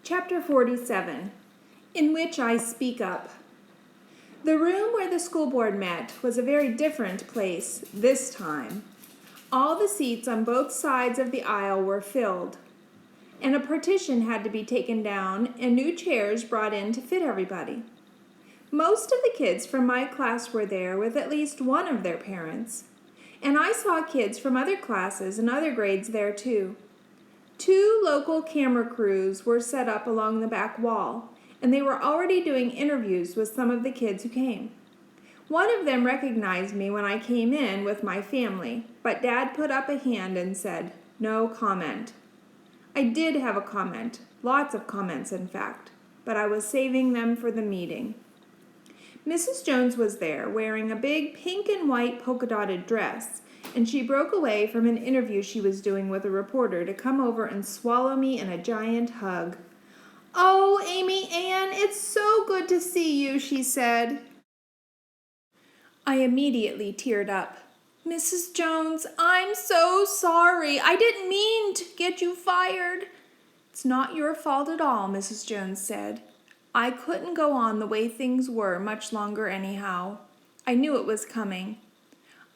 Chapter 47, in which I speak up. The room where the school board met was a very different place this time. All the seats on both sides of the aisle were filled, and a partition had to be taken down and new chairs brought in to fit everybody. Most of the kids from my class were there with at least one of their parents, and I saw kids from other classes and other grades there too. 2 local camera crews were set up along the back wall, and they were already doing interviews with some of the kids who came. One of them recognized me when I came in with my family, but Dad put up a hand and said, "No comment." I did have a comment, lots of comments in fact, but I was saving them for the meeting. Mrs. Jones was there, wearing a big pink and white polka-dotted dress, and she broke away from an interview she was doing with a reporter to come over and swallow me in a giant hug. "Oh, Amy Ann, it's so good to see you," she said. I immediately teared up. "Mrs. Jones, I'm so sorry. I didn't mean to get you fired." "It's not your fault at all," Mrs. Jones said. "I couldn't go on the way things were much longer anyhow. I knew it was coming.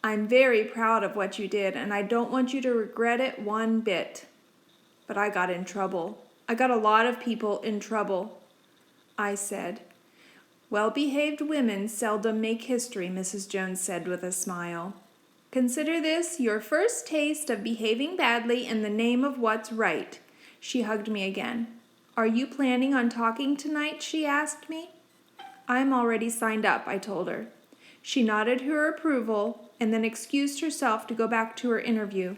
I'm very proud of what you did, and I don't want you to regret it one bit. But I got in trouble. I got a lot of people in trouble." I said. "Well-behaved women seldom make history," Mrs. Jones said with a smile. "Consider this your first taste of behaving badly in the name of what's right." She hugged me again. "Are you planning on talking tonight?" she asked me. "I'm already signed up," I told her. She nodded her approval and then excused herself to go back to her interview.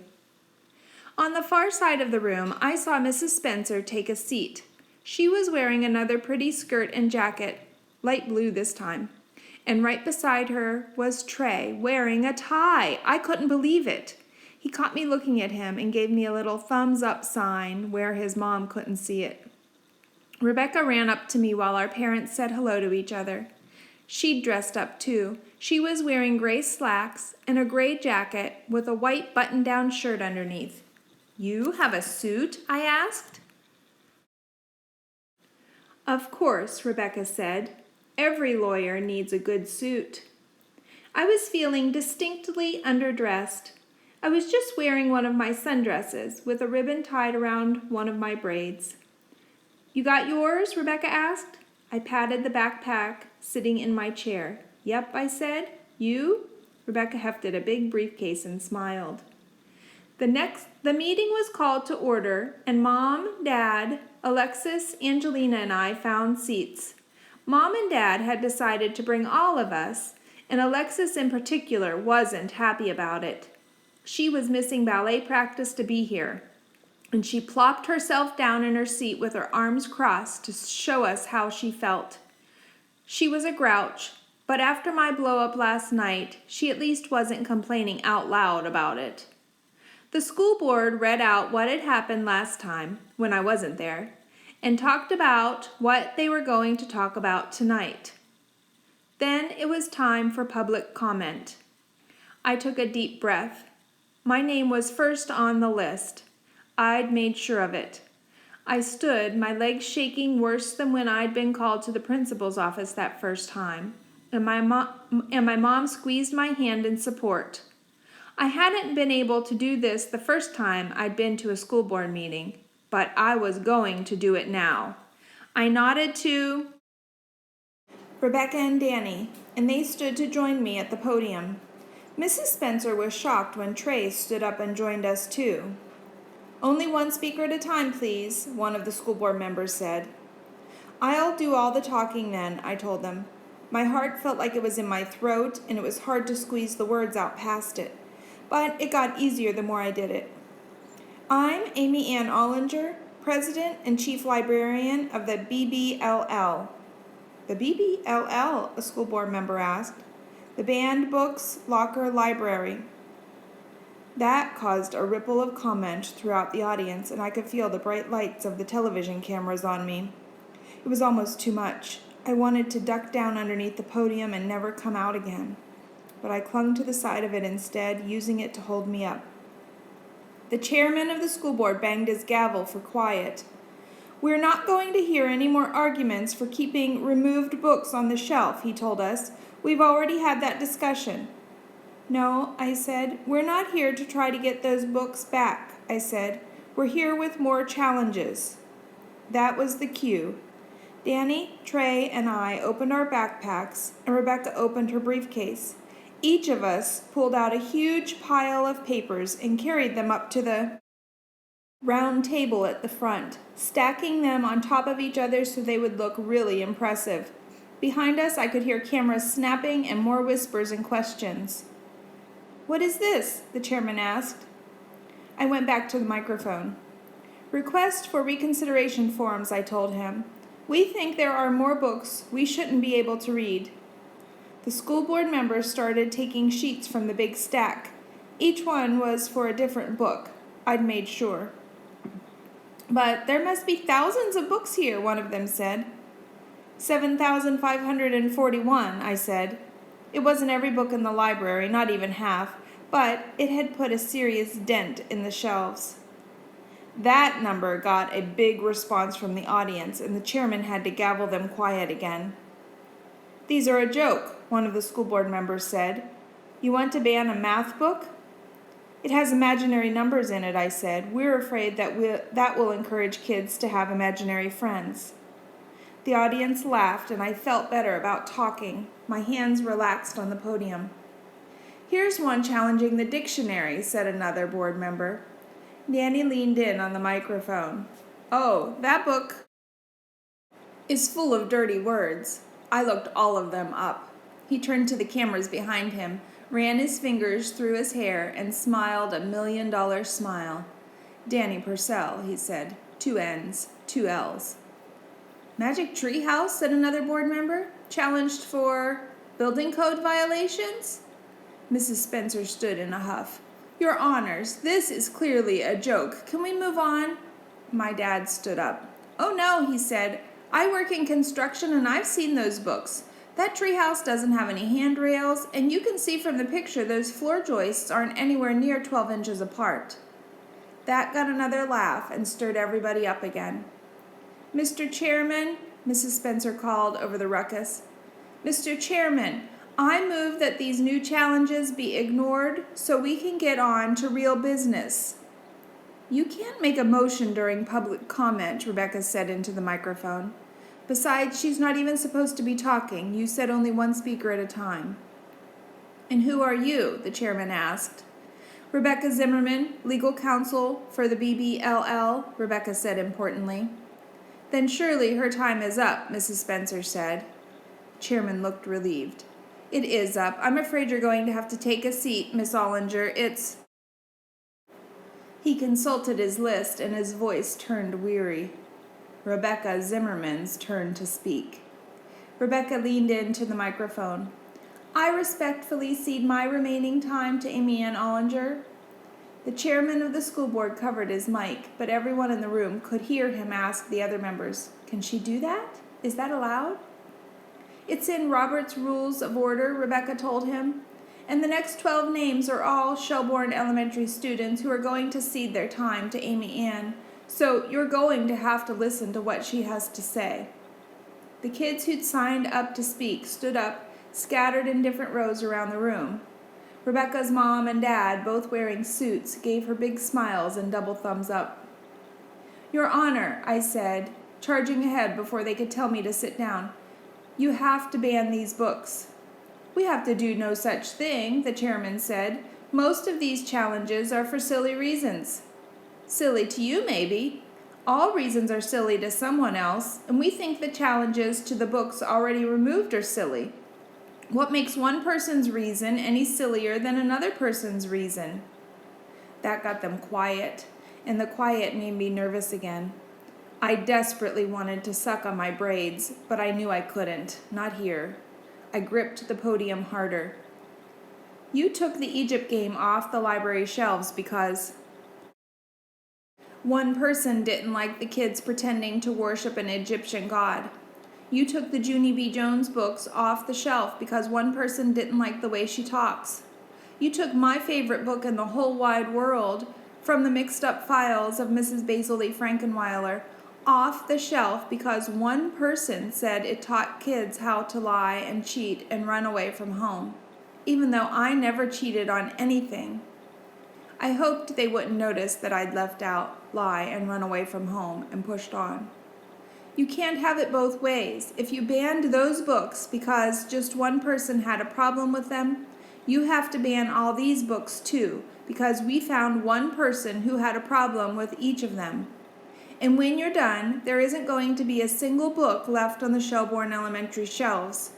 On the far side of the room, I saw Mrs. Spencer take a seat. She was wearing another pretty skirt and jacket, light blue this time, and right beside her was Trey, wearing a tie. I couldn't believe it. He caught me looking at him and gave me a little thumbs-up sign where his mom couldn't see it. Rebecca ran up to me while our parents said hello to each other. She'd dressed up too. She was wearing gray slacks and a gray jacket with a white button-down shirt underneath. "You have a suit?" I asked. "Of course," Rebecca said. "Every lawyer needs a good suit." I was feeling distinctly underdressed. I was just wearing one of my sundresses with a ribbon tied around one of my braids. "You got yours?" Rebecca asked. I patted the backpack sitting in my chair. "Yep," I said. "You?" Rebecca hefted a big briefcase and smiled. The meeting was called to order, and Mom, Dad, Alexis, Angelina, and I found seats. Mom and Dad had decided to bring all of us, and Alexis in particular wasn't happy about it. She was missing ballet practice to be here, and she plopped herself down in her seat with her arms crossed to show us how she felt. She was a grouch, but after my blow-up last night, she at least wasn't complaining out loud about it. The school board read out what had happened last time, when I wasn't there, and talked about what they were going to talk about tonight. Then it was time for public comment. I took a deep breath. My name was first on the list. I'd made sure of it. I stood, my legs shaking worse than when I'd been called to the principal's office that first time, and my mom squeezed my hand in support. I hadn't been able to do this the first time I'd been to a school board meeting, but I was going to do it now. I nodded to Rebecca and Danny, and they stood to join me at the podium. Mrs. Spencer was shocked when Trey stood up and joined us too. "Only one speaker at a time, please," one of the school board members said. "I'll do all the talking then," I told them. My heart felt like it was in my throat, and it was hard to squeeze the words out past it. But it got easier the more I did it. "I'm Amy Ann Ollinger, President and Chief Librarian of the BBLL. "The BBLL?" a school board member asked. "The Band Books Locker Library." That caused a ripple of comment throughout the audience, and I could feel the bright lights of the television cameras on me. It was almost too much. I wanted to duck down underneath the podium and never come out again, but I clung to the side of it instead, using it to hold me up. The chairman of the school board banged his gavel for quiet. "We're not going to hear any more arguments for keeping removed books on the shelf," he told us. "We've already had that discussion." "No," I said. "We're not here to try to get those books back," I said. "We're here with more challenges." That was the cue. Danny, Trey, and I opened our backpacks, and Rebecca opened her briefcase. Each of us pulled out a huge pile of papers and carried them up to the round table at the front, stacking them on top of each other so they would look really impressive. Behind us, I could hear cameras snapping and more whispers and questions. "What is this?" the chairman asked. I went back to the microphone. "Request for reconsideration forms," I told him. "We think there are more books we shouldn't be able to read." The school board members started taking sheets from the big stack. Each one was for a different book. I'd made sure. "But there must be thousands of books here," one of them said. 7,541, I said. It wasn't every book in the library, not even half, but it had put a serious dent in the shelves. That number got a big response from the audience, and the chairman had to gavel them quiet again. "These are a joke," one of the school board members said. "You want to ban a math book?" "It has imaginary numbers in it," I said. "We're afraid that will encourage kids to have imaginary friends." The audience laughed, and I felt better about talking. My hands relaxed on the podium. "Here's one challenging the dictionary," said another board member. Danny leaned in on the microphone. "Oh, that book is full of dirty words." I looked all of them up. He turned to the cameras behind him, ran his fingers through his hair, and smiled a $1,000,000 smile. "Danny Purcell," he said. 2 N's, 2 L's. "Magic Tree House," said another board member. "Challenged for building code violations?" Mrs. Spencer stood in a huff. "Your Honors, this is clearly a joke. Can we move on?" My dad stood up. "Oh no," he said. "I work in construction and I've seen those books. That treehouse doesn't have any handrails, and you can see from the picture those floor joists aren't anywhere near 12 inches apart." That got another laugh and stirred everybody up again. "Mr. Chairman," Mrs. Spencer called over the ruckus. "Mr. Chairman, I move that these new challenges be ignored so we can get on to real business." "You can't make a motion during public comment," Rebecca said into the microphone. "Besides, she's not even supposed to be talking. You said only one speaker at a time." "And who are you?" the chairman asked. "Rebecca Zimmerman, legal counsel for the BBLL," Rebecca said importantly. "Then surely her time is up," Mrs. Spencer said. Chairman looked relieved. "It is up. I'm afraid you're going to have to take a seat, Miss Ollinger. It's—" He consulted his list and his voice turned weary. Rebecca Zimmerman's turn to speak. Rebecca leaned into the microphone. "I respectfully cede my remaining time to Amy Ann Ollinger." The chairman of the school board covered his mic, but everyone in the room could hear him ask the other members, "Can she do that? Is that allowed?" "It's in Robert's Rules of Order," Rebecca told him. "And the next 12 names are all Shelbourne Elementary students who are going to cede their time to Amy Ann. So you're going to have to listen to what she has to say." The kids who'd signed up to speak stood up, scattered in different rows around the room. Rebecca's mom and dad, both wearing suits, gave her big smiles and double thumbs up. "Your Honor," I said, charging ahead before they could tell me to sit down, "you have to ban these books." "We have to do no such thing," the chairman said. "Most of these challenges are for silly reasons." "Silly to you, maybe. All reasons are silly to someone else, and we think the challenges to the books already removed are silly. What makes one person's reason any sillier than another person's reason?" That got them quiet, and the quiet made me nervous again. I desperately wanted to suck on my braids, but I knew I couldn't, not here. I gripped the podium harder. "You took the Egypt game off the library shelves because one person didn't like the kids pretending to worship an Egyptian god. You took the Junie B. Jones books off the shelf because one person didn't like the way she talks. You took my favorite book in the whole wide world from the mixed-up files of Mrs. Basil Lee Frankenweiler, off the shelf because one person said it taught kids how to lie and cheat and run away from home, even though I never cheated on anything. I hoped they wouldn't notice that I'd left out lie and run away from home and pushed on. You can't have it both ways. If you banned those books because just one person had a problem with them, you have to ban all these books too, because we found one person who had a problem with each of them. And when you're done, there isn't going to be a single book left on the Shelbourne Elementary shelves.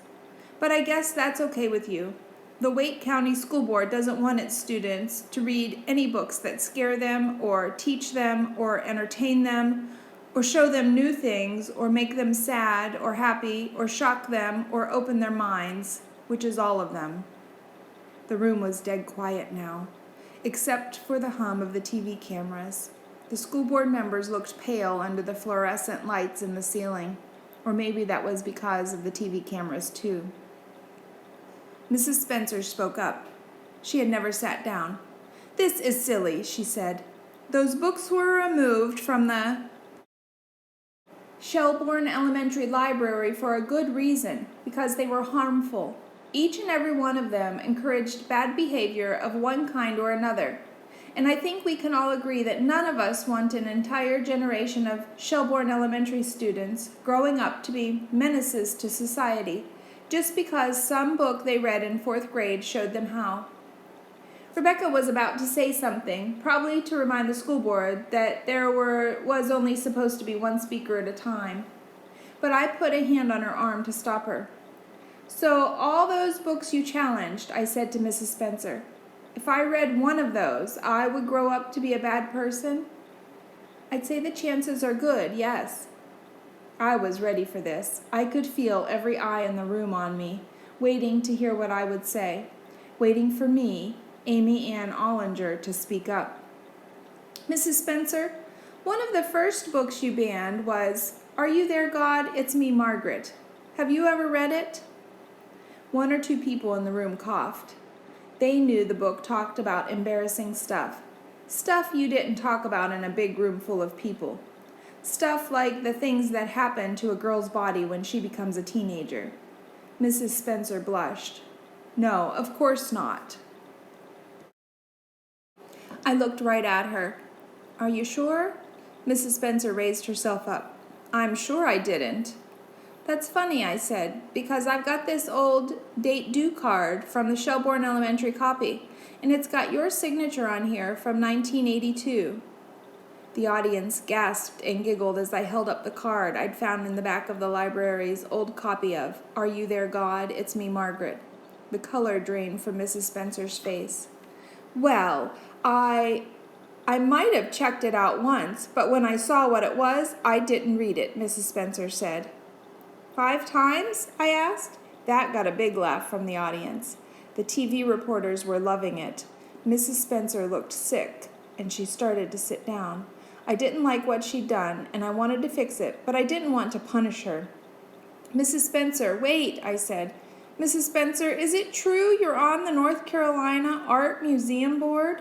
But I guess that's okay with you. The Wake County School Board doesn't want its students to read any books that scare them or teach them or entertain them or show them new things or make them sad or happy or shock them or open their minds, which is all of them. The room was dead quiet now, except for the hum of the TV cameras. The school board members looked pale under the fluorescent lights in the ceiling, or maybe that was because of the TV cameras too. Mrs. Spencer spoke up. She had never sat down. "This is silly," she said. "Those books were removed from the Shelbourne Elementary Library for a good reason, because they were harmful. Each and every one of them encouraged bad behavior of one kind or another. And I think we can all agree that none of us want an entire generation of Shelbourne Elementary students growing up to be menaces to society, just because some book they read in 4th grade showed them how." Rebecca was about to say something, probably to remind the school board that there was only supposed to be one speaker at a time. But I put a hand on her arm to stop her. "So all those books you challenged," I said to Mrs. Spencer, "if I read one of those, I would grow up to be a bad person?" "I'd say the chances are good, yes." I was ready for this. I could feel every eye in the room on me, waiting to hear what I would say, waiting for me, Amy Ann Ollinger, to speak up. "Mrs. Spencer, one of the first books you banned was Are You There, God? It's Me, Margaret. Have you ever read it?" One or two people in the room coughed. They knew the book talked about embarrassing stuff. Stuff you didn't talk about in a big room full of people. Stuff like the things that happen to a girl's body when she becomes a teenager. Mrs. Spencer blushed. "No, of course not." I looked right at her. "Are you sure?" Mrs. Spencer raised herself up. "I'm sure I didn't." "That's funny," I said, "because I've got this old date due card from the Shelbourne Elementary copy, and it's got your signature on here from 1982. The audience gasped and giggled as I held up the card I'd found in the back of the library's old copy of Are You There, God? It's Me, Margaret. The color drained from Mrs. Spencer's face. "Well, I might have checked it out once, but when I saw what it was, I didn't read it," Mrs. Spencer said. 5 times? I asked. That got a big laugh from the audience. The TV reporters were loving it. Mrs. Spencer looked sick, and she started to sit down. I didn't like what she'd done, and I wanted to fix it, but I didn't want to punish her. "Mrs. Spencer, wait," I said. "Mrs. Spencer, is it true you're on the North Carolina Art Museum Board?"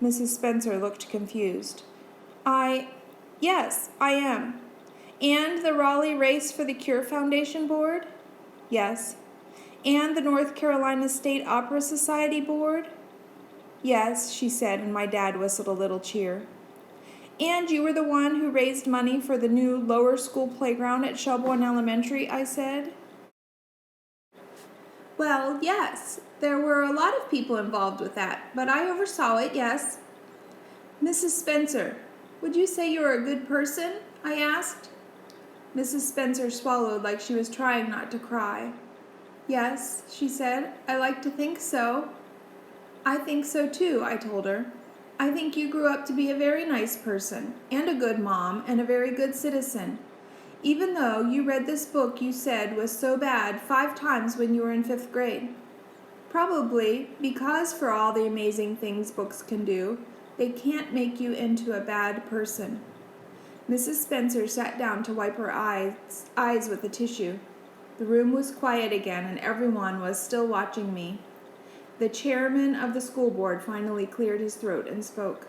Mrs. Spencer looked confused. Yes, I am." "And the Raleigh Race for the Cure Foundation Board?" "Yes." "And the North Carolina State Opera Society Board?" "Yes," she said, and my dad whistled a little cheer. "And you were the one who raised money for the new lower school playground at Shelbourne Elementary," I said. "Well, yes, there were a lot of people involved with that, but I oversaw it, yes." "Mrs. Spencer, would you say you're a good person?" I asked. Mrs. Spencer swallowed like she was trying not to cry. "Yes," she said, "I like to think so." "I think so too," I told her. "I think you grew up to be a very nice person, and a good mom, and a very good citizen, even though you read this book you said was so bad 5 times when you were in 5th grade. Probably because for all the amazing things books can do, they can't make you into a bad person." Mrs. Spencer sat down to wipe her eyes with a tissue. The room was quiet again, and everyone was still watching me. The chairman of the school board finally cleared his throat and spoke.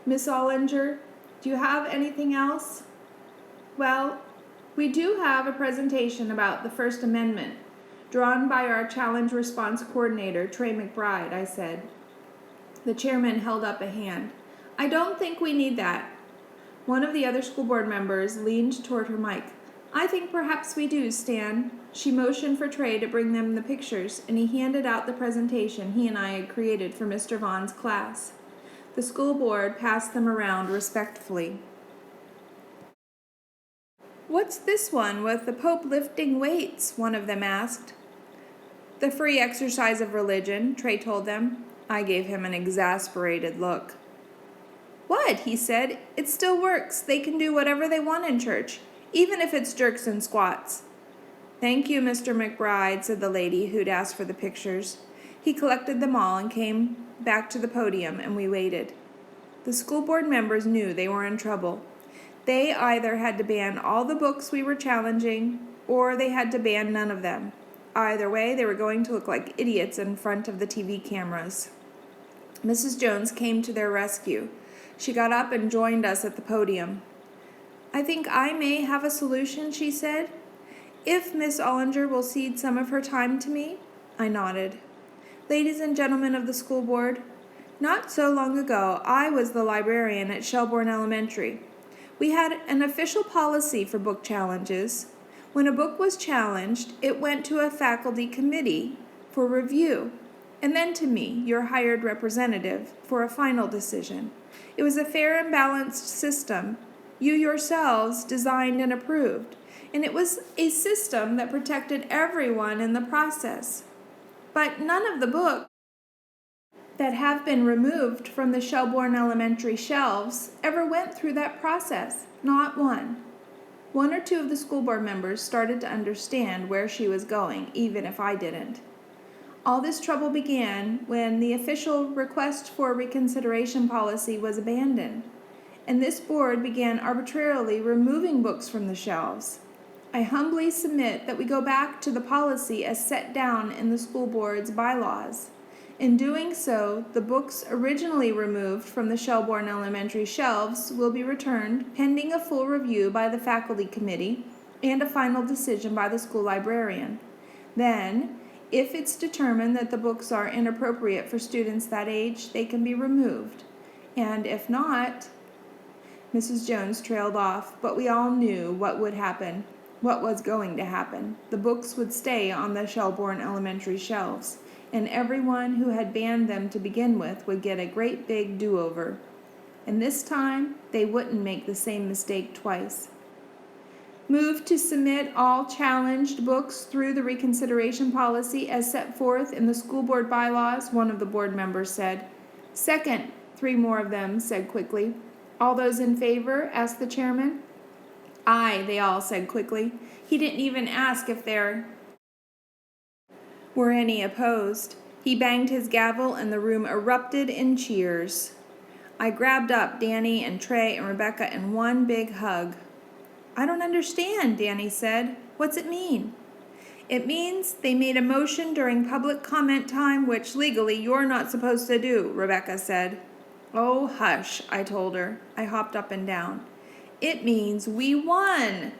"Miss Ollinger, do you have anything else?" Well, we do have a presentation about the First Amendment, drawn by our challenge response coordinator, Trey McBride, I said. The chairman held up a hand. I don't think we need that. One of the other school board members leaned toward her mic. I think perhaps we do, Stan. She motioned for Trey to bring them the pictures, and he handed out the presentation he and I had created for Mr. Vaughn's class. The school board passed them around respectfully. What's this one with the Pope lifting weights? One of them asked. The free exercise of religion, Trey told them. I gave him an exasperated look. What? He said. It still works. They can do whatever they want in church, even if it's jerks and squats. Thank you, Mr. McBride, said the lady who'd asked for the pictures. He collected them all and came back to the podium, and we waited. The school board members knew they were in trouble. They either had to ban all the books we were challenging, or they had to ban none of them. Either way, they were going to look like idiots in front of the TV cameras. Mrs. Jones came to their rescue. She got up and joined us at the podium. I think I may have a solution, she said. If Miss Ollinger will cede some of her time to me. I nodded. Ladies and gentlemen of the school board, not so long ago, I was the librarian at Shelbourne Elementary. We had an official policy for book challenges. When a book was challenged, it went to a faculty committee for review, and then to me, your hired representative, for a final decision. It was a fair and balanced system you yourselves designed and approved, and it was a system that protected everyone in the process. But none of the books that have been removed from the Shelbourne Elementary shelves ever went through that process, not one. One or two of the school board members started to understand where she was going, even if I didn't. All this trouble began when the official request for reconsideration policy was abandoned, and this board began arbitrarily removing books from the shelves. I humbly submit that we go back to the policy as set down in the school board's bylaws. In doing so, the books originally removed from the Shelbourne Elementary shelves will be returned pending a full review by the faculty committee and a final decision by the school librarian. Then, if it's determined that the books are inappropriate for students that age, they can be removed. And if not, Mrs. Jones trailed off, but we all knew what would happen, what was going to happen. The books would stay on the Shelbourne Elementary shelves, and everyone who had banned them to begin with would get a great big do-over. And this time, they wouldn't make the same mistake twice. Move to submit all challenged books through the reconsideration policy as set forth in the school board bylaws, one of the board members said. Second, 3 more of them said quickly. All those in favor? Asked the chairman. Aye, they all said quickly. He didn't even ask if there were any opposed. He banged his gavel and the room erupted in cheers. I grabbed up Danny and Trey and Rebecca in one big hug. I don't understand, Danny said. What's it mean? It means they made a motion during public comment time, which legally you're not supposed to do, Rebecca said. Oh, hush, I told her. I hopped up and down. It means we won.